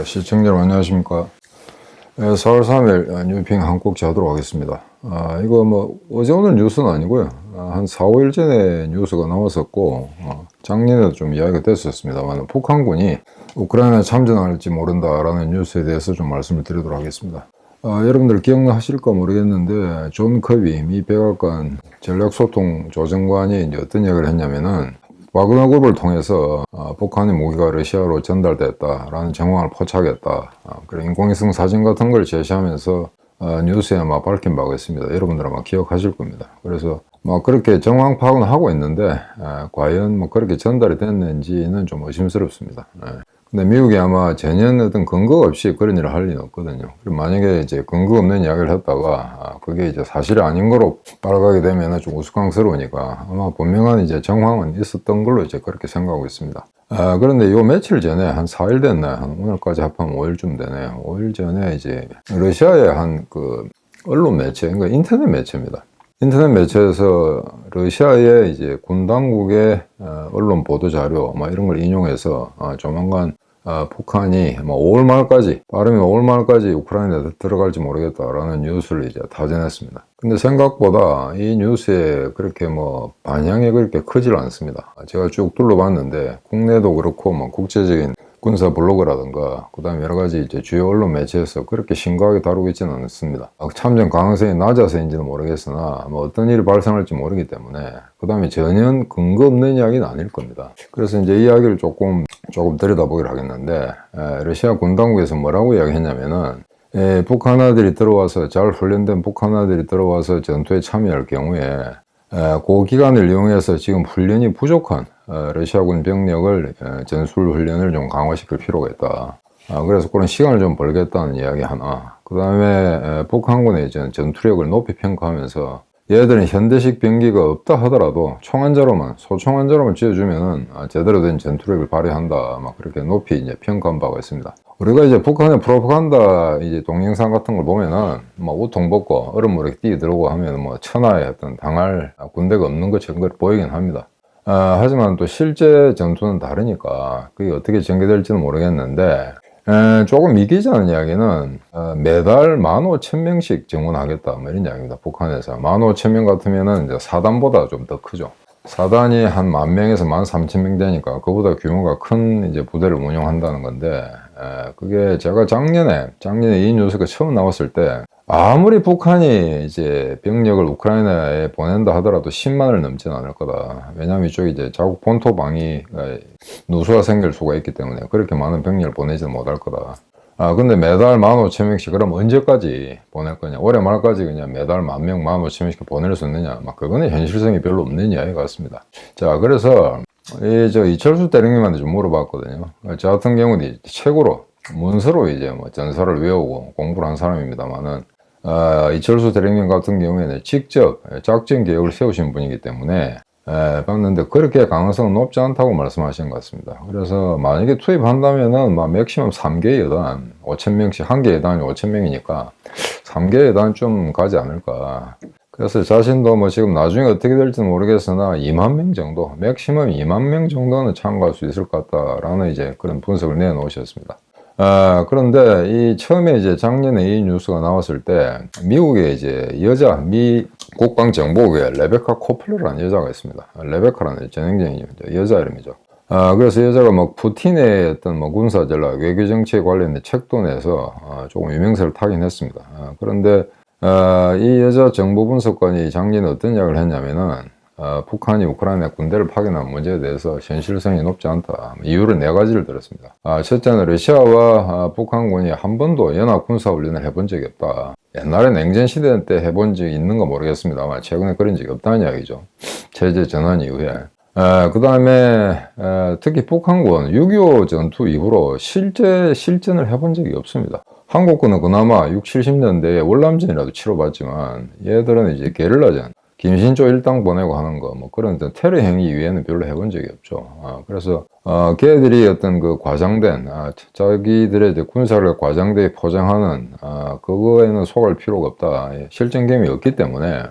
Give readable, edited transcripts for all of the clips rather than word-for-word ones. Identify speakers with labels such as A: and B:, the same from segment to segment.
A: 시청자 여러분 안녕하십니까. 4월 3일 뉴핑 한국 자도록 하겠습니다. 이거 뭐 어제 오늘 뉴스는 아니고요. 한 4, 5일 전에 뉴스가 나왔었고 작년에도 좀 이야기가 됐었습니다만 북한군이 우크라이나에 참전할지 모른다라는 뉴스에 대해서 좀 말씀을 드리도록 하겠습니다. 여러분들 기억나실까 모르겠는데 존 커비 미 백악관 전략소통조정관이 이제 어떤 이야기를 했냐면은 와그너 그룹을 통해서 북한의 무기가 러시아로 전달됐다라는 정황을 포착했다. 그런 인공위성 사진 같은 걸 제시하면서 뉴스에 아마 밝힌 바가 있습니다. 여러분들 아마 기억하실 겁니다. 그래서 뭐 그렇게 정황 파악은 하고 있는데 과연 뭐 그렇게 전달이 됐는지는 좀 의심스럽습니다. 근데 미국이 아마 전혀 어떤 근거 없이 그런 일을 할 리는 없거든요. 그럼 만약에 이제 근거 없는 이야기를 했다가 그게 이제 사실이 아닌 거로 따라가게 되면 좀 우스꽝스러우니까 아마 분명한 이제 정황은 있었던 걸로 이제 그렇게 생각하고 있습니다. 그런데 요 며칠 전에 한 4일 됐나요? 한 오늘까지 합하면 5일쯤 되네요. 5일 전에 이제 러시아의 한 그 언론 매체, 그러니까 인터넷 매체입니다. 인터넷 매체에서 러시아의 이제 군 당국의 언론 보도 자료 뭐 이런 걸 인용해서 조만간 북한이 뭐 5월 말까지, 빠르면 5월 말까지 우크라이나에 들어갈지 모르겠다라는 뉴스를 이제 다전했습니다. 근데 생각보다 이 뉴스에 그렇게 뭐 반향이 그렇게 크질 않습니다. 제가 쭉 둘러봤는데 국내도 그렇고 뭐 국제적인 군사 블로그라든가 그다음에 여러 가지 이제 주요 언론 매체에서 그렇게 심각하게 다루고 있지는 않습니다. 참전 가능성이 낮아서인지는 모르겠으나 뭐 어떤 일이 발생할지 모르기 때문에 그다음에 전혀 근거 없는 이야기는 아닐 겁니다. 그래서 이제 이야기를 조금 들여다보기로 하겠는데 러시아 군 당국에서 뭐라고 이야기했냐면은 북한아들이 들어와서 잘 훈련된 북한아들이 들어와서 전투에 참여할 경우에 그 기간을 이용해서 지금 훈련이 부족한 러시아군 병력을 전술 훈련을 좀 강화시킬 필요가 있다. 그래서 그런 시간을 좀 벌겠다는 이야기 하나. 그 다음에 북한군의 전투력을 높이 평가하면서 얘들은 현대식 병기가 없다 하더라도 총한자로만, 소총한자로만 쥐어주면은 제대로 된 전투력을 발휘한다. 막 그렇게 높이 이제 평가한 바가 있습니다. 우리가 이제 북한의 프로파간다 이제 동영상 같은 걸 보면은 뭐 우통 벗고 얼음물에 뛰어들고 하면 뭐 천하에 어떤 당할 군대가 없는 것처럼 보이긴 합니다. 하지만 또 실제 전투는 다르니까 그게 어떻게 전개될지는 모르겠는데 조금 이기자는 이야기는 매달 15,000명씩 증원하겠다 뭐 이런 이야기입니다. 북한에서 15,000명 같으면은 이제 사단보다 좀 더 크죠. 사단이 한 10,000명에서 13,000명 되니까 그보다 규모가 큰 이제 부대를 운영한다는 건데 그게 제가 작년에 이 뉴스가 처음 나왔을 때 아무리 북한이 이제 병력을 우크라이나에 보낸다 하더라도 10만을 넘지는 않을 거다. 왜냐하면 이쪽이 이제 자국 본토 방위가 누수가 생길 수가 있기 때문에 그렇게 많은 병력을 보내지는 못할 거다. 근데 매달 15,000명씩 그럼 언제까지 보낼 거냐? 올해 말까지 그냥 매달 10,000명, 15,000명씩 보낼 수 있느냐? 막 그거는 현실성이 별로 없는 이야기 같습니다. 자, 그래서 이철수 대령님한테 좀 물어봤거든요. 저 같은 경우는 최고로 문서로 이제 뭐 전설을 외우고 공부를 한 사람입니다만은 이철수 대령님 같은 경우에는 직접 작전 계획을 세우신 분이기 때문에 봤는데 그렇게 가능성은 높지 않다고 말씀하신 것 같습니다. 그래서 만약에 투입한다면은 맥시멈 3개 여단 5,000명씩, 한 개 여단이 5,000명이니까 3개 여단 좀 가지 않을까. 그래서 자신도 뭐 지금 나중에 어떻게 될지는 모르겠으나 2만 명 정도, 맥시멈 2만 명 정도는 참가할 수 있을 것 같다라는 이제 그런 분석을 내놓으셨습니다. 그런데 이 처음에 이제 작년에 이 뉴스가 나왔을 때 미국의 이제 여자 미 국방정보국에 레베카 코플러라는 여자가 있습니다. 레베카라는 전형적인 여자 이름이죠. 그래서 여자가 뭐 푸틴의 어떤 뭐 군사 전략, 외교 정치에 관련된 책도 내서 조금 유명세를 타긴 했습니다. 그런데 이 여자 정보 분석관이 작년에 어떤 이야기를 했냐면은 북한이 우크라이나에 군대를 파견한 문제에 대해서 현실성이 높지 않다. 이유를 4가지를 들었습니다. 첫째는 러시아와 북한군이 한 번도 연합 군사훈련을 해본 적이 없다. 옛날에 냉전시대 때 해본 적이 있는가 모르겠습니다만 최근에 그런 적이 없다는 이야기죠. 체제 전환 이후에. 그 다음에 특히 북한군 6.25 전투 이후로 실전을 해본 적이 없습니다. 한국군은 그나마 60, 70년대에 월남전이라도 치러봤지만 얘들은 이제 게릴라전, 김신조 일당 보내고 하는 거, 뭐 그런 테러 행위 이외에는 별로 해본 적이 없죠. 그래서, 걔들이 어떤 그 과장된, 자기들의 이제 군사를 과장되게 포장하는, 그거에는 속을 필요가 없다. 실전 경험이 없기 때문에,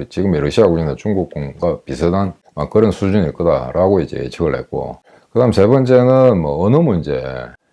A: 지금의 러시아군이나 중국군과 비슷한 그런 수준일 거다라고 이제 예측을 했고, 그 다음 세 번째는 뭐 언어 문제.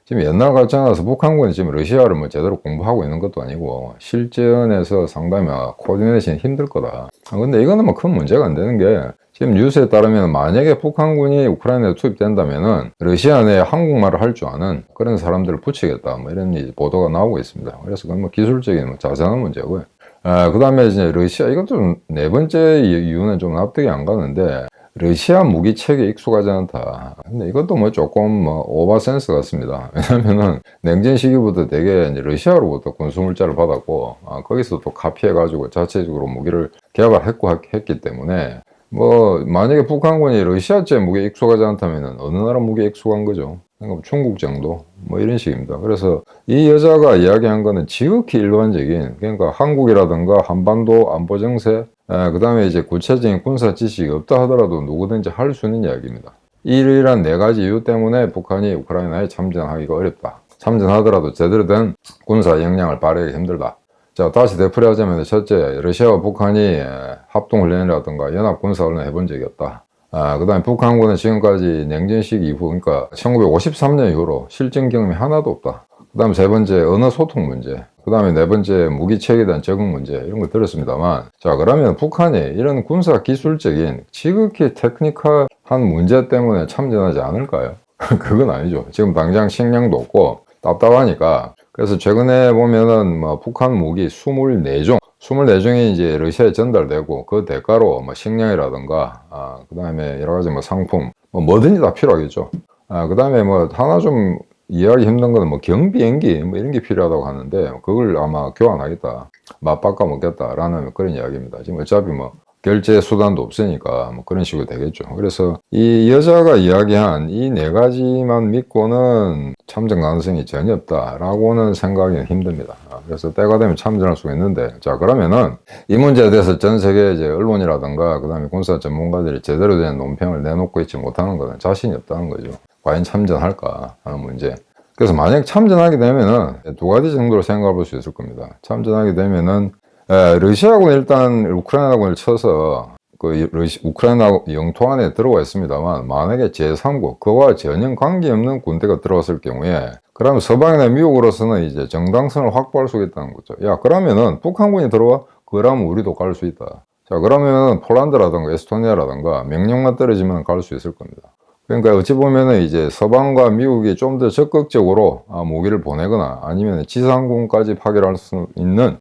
A: 지금 옛날 같지 않아서 북한군이 지금 러시아를 뭐 제대로 공부하고 있는 것도 아니고 실전에서 상당히 코디네이션이 힘들 거다. 근데 이거는 뭐 큰 문제가 안 되는 게 지금 뉴스에 따르면 만약에 북한군이 우크라이나에 투입된다면은 러시아 내에 한국말을 할 줄 아는 그런 사람들을 붙이겠다 뭐 이런 보도가 나오고 있습니다. 그래서 그건 뭐 기술적인 뭐 자세한 문제고요. 그 다음에 이제 러시아, 이것도 네 번째 이유는 좀 납득이 안 가는데 러시아 무기 체계에 익숙하지 않다. 근데 이것도 뭐 조금 뭐 오버센스 같습니다. 왜냐면은 냉전 시기부터 되게 이제 러시아로부터 군수물자를 받았고, 거기서 또 카피해가지고 자체적으로 무기를 개발했고 했기 때문에 뭐 만약에 북한군이 러시아제 무기에 익숙하지 않다면은 어느 나라 무기에 익숙한 거죠. 그러니까 중국 정도 뭐 이런 식입니다. 그래서 이 여자가 이야기한 거는 지극히 일반적인, 그러니까 한국이라든가 한반도 안보 정세, 그 다음에 이제 구체적인 군사 지식이 없다 하더라도 누구든지 할 수 있는 이야기입니다. 이러한 네 가지 이유 때문에 북한이 우크라이나에 참전하기가 어렵다. 참전하더라도 제대로 된 군사 역량을 발휘하기 힘들다. 자, 다시 되풀이하자면 첫째, 러시아와 북한이 합동훈련이라든가 연합군사훈련을 해본 적이 없다. 그 다음에 북한군은 지금까지 냉전 시기 이후, 그러니까 1953년 이후로 실전 경험이 하나도 없다. 그 다음 세 번째, 언어 소통 문제. 그 다음에 네 번째, 무기체계에 대한 적응 문제. 이런 걸 들었습니다만, 자, 그러면 북한이 이런 군사 기술적인 지극히 테크니컬한 문제 때문에 참전하지 않을까요? 그건 아니죠. 지금 당장 식량도 없고 답답하니까. 그래서 최근에 보면은 뭐 북한 무기 24종이 이제 러시아에 전달되고 그 대가로 뭐 식량이라든가 그 다음에 여러 가지 뭐 상품 뭐든지 다 필요하겠죠. 그 다음에 뭐 하나 좀 이해하기 힘든 거는 뭐 경비행기 뭐 이런 게 필요하다고 하는데 그걸 아마 교환하겠다, 맞바꿔 먹겠다라는 그런 이야기입니다. 지금 어차피 뭐 결제 수단도 없으니까 뭐 그런 식으로 되겠죠. 그래서 이 여자가 이야기한 이 네 가지만 믿고는 참전 가능성이 전혀 없다라고는 생각이 힘듭니다. 그래서 때가 되면 참전할 수가 있는데, 자, 그러면은 이 문제에 대해서 전 세계 이제 언론이라든가 그다음에 군사 전문가들이 제대로 된 논평을 내놓고 있지 못하는 것은 자신이 없다는 거죠. 과연 참전할까 하는 문제. 그래서 만약 참전하게 되면은 두 가지 정도로 생각해 볼 수 있을 겁니다. 참전하게 되면은 러시아군이 일단 우크라이나군을 쳐서 우크라이나 영토 안에 들어와 있습니다만, 만약에 제3국, 그와 전혀 관계없는 군대가 들어왔을 경우에, 그러면 서방이나 미국으로서는 이제 정당성을 확보할 수 있다는 거죠. 야, 그러면은 북한군이 들어와? 그러면 우리도 갈 수 있다. 자, 그러면 폴란드라든가 에스토니아라든가 명령만 떨어지면 갈 수 있을 겁니다. 그러니까 어찌 보면은 이제 서방과 미국이 좀 더 적극적으로 무기를 보내거나 아니면 지상군까지 파괴할 수 있는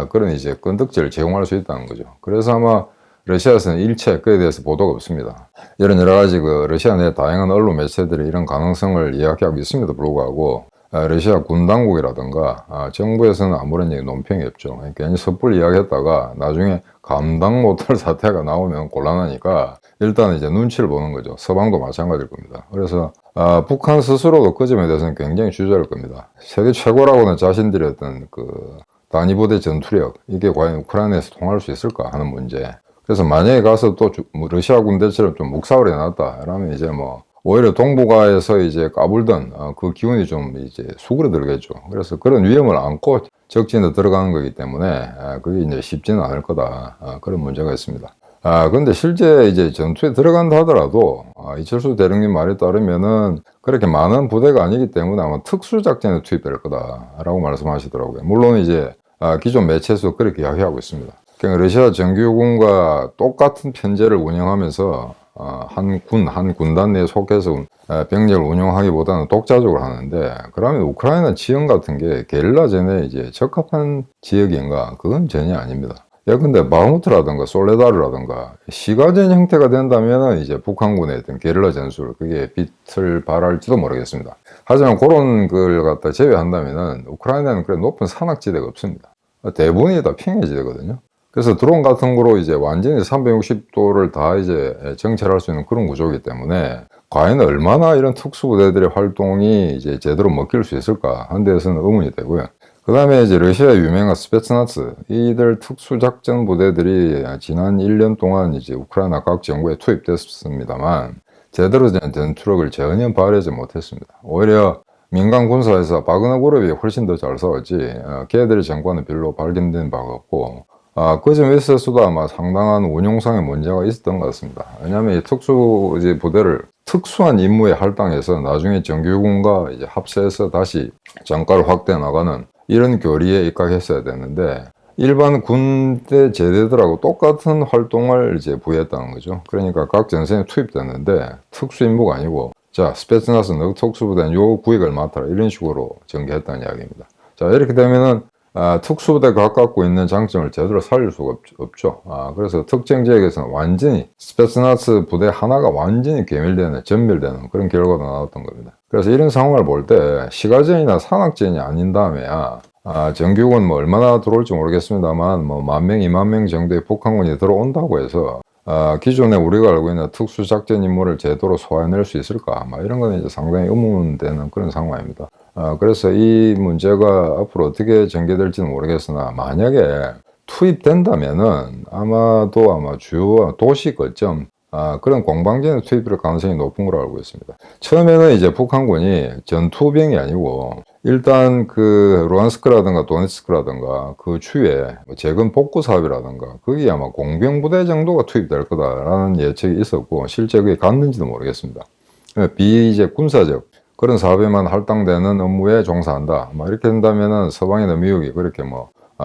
A: 그런 이제 건덕지를 제공할 수 있다는 거죠. 그래서 아마 러시아에서는 일체 그에 대해서 보도가 없습니다. 이런 여러 가지 러시아 내 다양한 언론 매체들이 이런 가능성을 이야기하고 있음에도 불구하고 러시아 군 당국이라든가 정부에서는 아무런 논평이 없죠. 괜히 섣불리 이야기했다가 나중에 감당 못할 사태가 나오면 곤란하니까 일단 이제 눈치를 보는 거죠. 서방도 마찬가지일 겁니다. 그래서 북한 스스로도 그 점에 대해서는 굉장히 주저할 겁니다. 세계 최고라고는 자신들의 어떤 단위부대 전투력, 이게 과연 우크라이나에서 통할 수 있을까 하는 문제. 그래서 만약에 가서 또 러시아 군대처럼 좀 묵사를 해놨다 라면 이제 뭐 오히려 동북아에서 이제 까불던 그 기운이 좀 이제 수그러들겠죠. 그래서 그런 위험을 안고 적진에 들어가는 거기 때문에 그게 이제 쉽지는 않을 거다, 그런 문제가 있습니다. 근데 실제 이제 전투에 들어간다 하더라도 이철수 대령님 말에 따르면은 그렇게 많은 부대가 아니기 때문에 아마 특수작전에 투입될 거다라고 말씀하시더라고요. 물론 이제 기존 매체에서 그렇게 이야기하고 있습니다. 그러니까 러시아 정규군과 똑같은 편제를 운영하면서 한 군단 내에 속해서 병력을 운영하기보다는 독자적으로 하는데, 그러면 우크라이나 지형 같은 게 게릴라전에 이제 적합한 지역인가? 그건 전혀 아닙니다. 근데 바흐무트라든가 솔레다르라든가 시가전 형태가 된다면 이제 북한군의 어떤 게릴라 전술, 그게 빛을 발할지도 모르겠습니다. 하지만 그런 걸 갖다 제외한다면은 우크라이나는 그래 높은 산악지대가 없습니다. 대부분이 다 평야지대거든요. 그래서 드론 같은 거로 이제 완전히 360도를 다 이제 정찰할 수 있는 그런 구조이기 때문에 과연 얼마나 이런 특수부대들의 활동이 이제 제대로 먹힐 수 있을까 하는 데에서는 의문이 되고요. 그 다음에 이제 러시아 유명한 스페츠나츠, 이들 특수작전 부대들이 지난 1년 동안 이제 우크라이나 각 정부에 투입됐습니다만 제대로 된 전투력을 전혀 발휘하지 못했습니다. 오히려 민간 군사에서 바그너 그룹이 훨씬 더 잘 싸웠지 걔들의 정권은 별로 발견된 바가 없고 그 점에 있어서도 아마 상당한 운용상의 문제가 있었던 것 같습니다. 왜냐하면 이 특수 부대를 특수한 임무에 할당해서 나중에 정규군과 이제 합세해서 다시 장가를 확대해 나가는 이런 교리에 입각했어야 되는데 일반 군대 제대들하고 똑같은 활동을 이제 부여했다는 거죠. 그러니까 각 전선에 투입됐는데 특수 임무가 아니고 자, 스페츠나스 너 특수부대는 요 구역을 맡아라 이런 식으로 전개했다는 이야기입니다. 자, 이렇게 되면은 특수부대가 갖고 있는 장점을 제대로 살릴 수가 없죠. 그래서 특정 지역에서는 완전히 스페츠나스 부대 하나가 완전히 괴멸되는, 전멸되는 그런 결과가 나왔던 겁니다. 그래서 이런 상황을 볼 때 시가전이나 산악전이 아닌 다음에야 정규군 뭐 얼마나 들어올지 모르겠습니다만 뭐 10,000명, 20,000명 정도의 북한군이 들어온다고 해서 기존에 우리가 알고 있는 특수작전 임무를 제대로 소화해낼 수 있을까? 이런 거는 이제 상당히 의문되는 그런 상황입니다. 그래서 이 문제가 앞으로 어떻게 전개될지는 모르겠으나 만약에 투입된다면은 아마 주요 도시 거점 그런 공방전에 투입될 가능성이 높은 걸로 알고 있습니다. 처음에는 이제 북한군이 전투병이 아니고 일단 그 루안스크라든가 도네츠크라든가 그 추에 재건 복구 사업이라든가 거기 아마 공병부대 정도가 투입될 거다라는 예측이 있었고 실제 그게 갔는지도 모르겠습니다. 이제 군사적 그런 사업에만 할당되는 업무에 종사한다. 이렇게 된다면은 서방이나 미국이 그렇게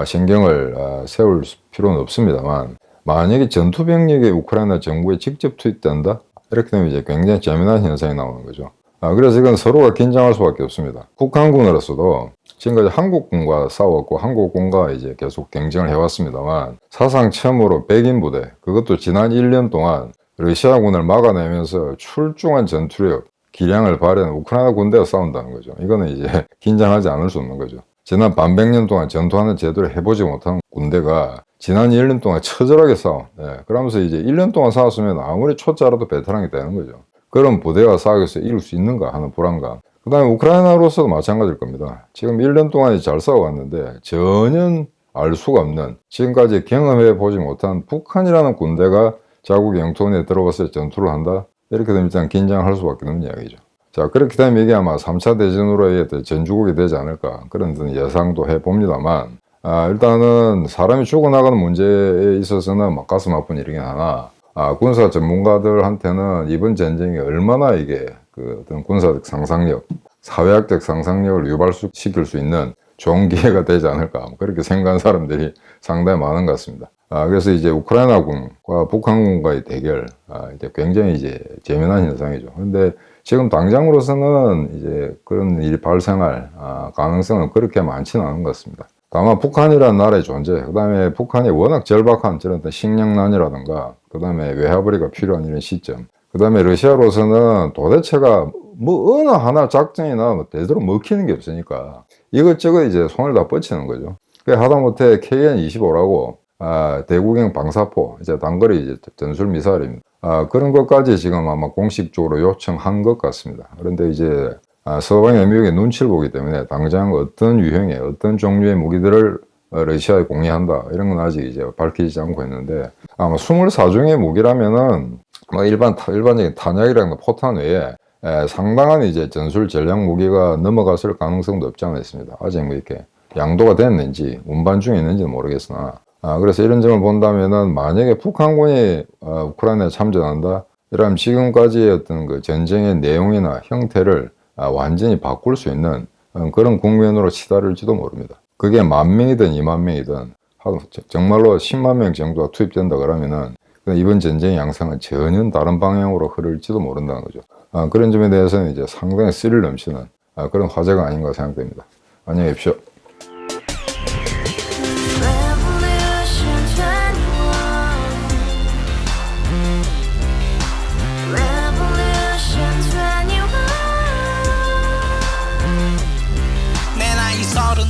A: 신경을 세울 필요는 없습니다만 만약에 전투병력이 우크라이나 정부에 직접 투입된다? 이렇게 되면 이제 굉장히 재미난 현상이 나오는 거죠. 그래서 이건 서로가 긴장할 수밖에 없습니다. 북한군으로서도 지금까지 한국군과 싸웠고 한국군과 이제 계속 경쟁을 해왔습니다만 사상 처음으로 백인 부대, 그것도 지난 1년 동안 러시아군을 막아내면서 출중한 전투력, 기량을 발휘한 우크라이나 군대가 싸운다는 거죠. 이거는 이제 긴장하지 않을 수 없는 거죠. 지난 반백년 동안 전투하는 제대로 해보지 못한 군대가 지난 1년 동안 처절하게 싸워. 그러면서 이제 1년 동안 싸웠으면 아무리 초짜라도 베테랑이 되는 거죠. 그런 부대가 싸워서 이길 수 있는가 하는 불안감. 그 다음에 우크라이나로서도 마찬가지일 겁니다. 지금 1년 동안 잘 싸워왔는데 전혀 알 수가 없는 지금까지 경험해 보지 못한 북한이라는 군대가 자국 영토에 들어와서 전투를 한다? 이렇게 되면 일단 긴장할 수밖에 없는 이야기죠. 자, 그렇게 되면 이게 아마 3차 대전으로의 전주국이 되지 않을까 그런 예상도 해봅니다만 일단은 사람이 죽어나가는 문제에 있어서는 가슴 아픈 일이긴 하나 군사 전문가들한테는 이번 전쟁이 얼마나 이게 그 어떤 군사적 상상력, 사회학적 상상력을 유발시킬 수 있는 좋은 기회가 되지 않을까 그렇게 생각하는 사람들이 상당히 많은 것 같습니다. 그래서 이제 우크라이나군과 북한군과의 대결 이제 굉장히 이제 재미난 현상이죠. 근데 지금 당장으로서는 이제 그런 일이 발생할 가능성은 그렇게 많지는 않은 것 같습니다. 다만 북한이라는 나라의 존재, 그 다음에 북한이 워낙 절박한 저런 식량난이라든가, 그 다음에 외화벌이가 필요한 이런 시점, 그 다음에 러시아로서는 도대체가 어느 하나 작전이나 제대로 먹히는 게 없으니까 이것저것 이제 손을 다 뻗치는 거죠. 하다못해 KN-25라고 대구경 방사포, 이제 단거리 이제 전술 미사일입니다. 그런 것까지 지금 아마 공식적으로 요청한 것 같습니다. 그런데 이제 서방의 미국의 눈치를 보기 때문에 당장 어떤 유형의 어떤 종류의 무기들을 러시아에 공유한다 이런 건 아직 이제 밝히지 않고 있는데 아마 24종의 무기라면은 일반적인 탄약이라든가 포탄 외에 상당한 이제 전술 전략 무기가 넘어갔을 가능성도 없지 않아 있습니다. 아직 이렇게 양도가 됐는지 운반 중에 있는지는 모르겠으나 그래서 이런 점을 본다면은 만약에 북한군이 우크라이나에 참전한다 이러면 지금까지의 어떤 그 전쟁의 내용이나 형태를 완전히 바꿀 수 있는 그런 국면으로 치달을지도 모릅니다. 그게 10,000명이든 20,000명이든 정말로 10만 명 정도가 투입된다 그러면은 이번 전쟁의 양상은 전혀 다른 방향으로 흐를지도 모른다는 거죠. 그런 점에 대해서는 이제 상당히 스릴 넘치는 그런 화제가 아닌가 생각됩니다. 안녕히 계십시오.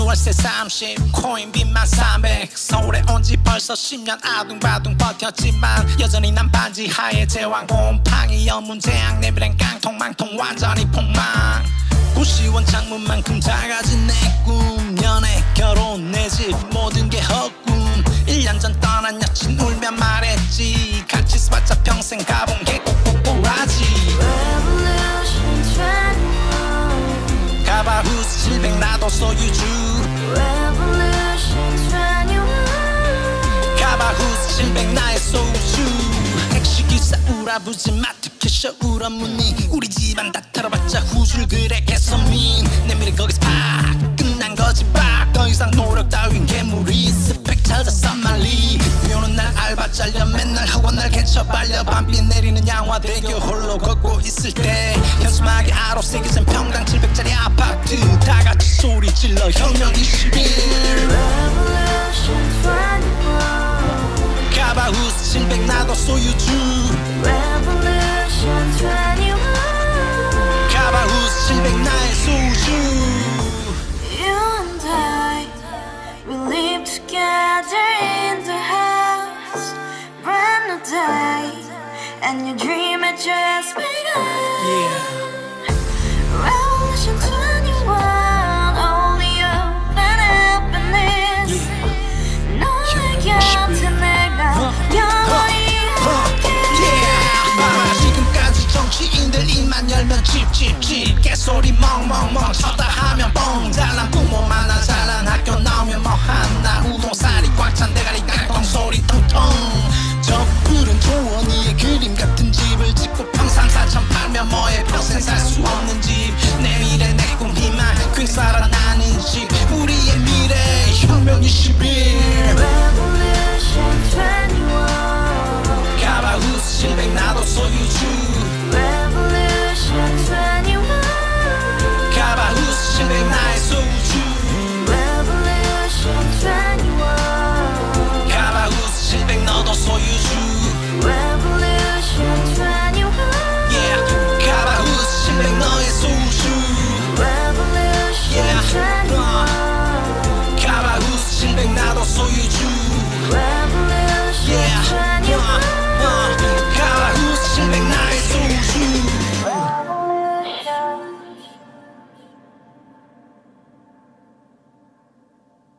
B: 월세 30 코인빚만 300 서울에 온 지 벌써 10년 아둥바둥 버텼지만 여전히 난 반지 하에 제왕 곰팡이 연문제약 내비랑 깡통망통 완전히 폭망 구시원 창문만큼 작아진 내 꿈 연애 결혼 내 집 모든 게 헛꿈 1년 전 떠난 여친 울며 말했지 같이 써봤자 평생 가본 게 꼬꼬꼬라지 가바후스 700 나도 소유주 가바후스 700 나의 소주 택시기사 우라부지 마트캐셔 멈춰 울어묻니 우리 집안 다 털어봤자 후줄 그래 개선민 내 미래 거기서 팍 끝난 거지 팍더 이상 노력 따윈 괴물이 스펙 찾았어 말리 비오는 날 알바 잘려 맨날 학원 날 개쳐 발려 밤비 내리는 양화대교 홀로 걷고 있을 때 현수막에 아로 새겨진 평당 700짜리 아파트 다 같이 소리 질러 혁명 21
C: Revolution 21
B: 가바후스 700 나도 소유주
C: Revolution 21
B: 가바후스 700 나의 소주
C: You and I, we live together in the house Brand new day, and your dream had just begun Revolution 21, only hope and happiness 너의 곁에 내가 영원히
B: 지금까지 정치인들 입만 열면 찝찝찝 개소리 멍멍멍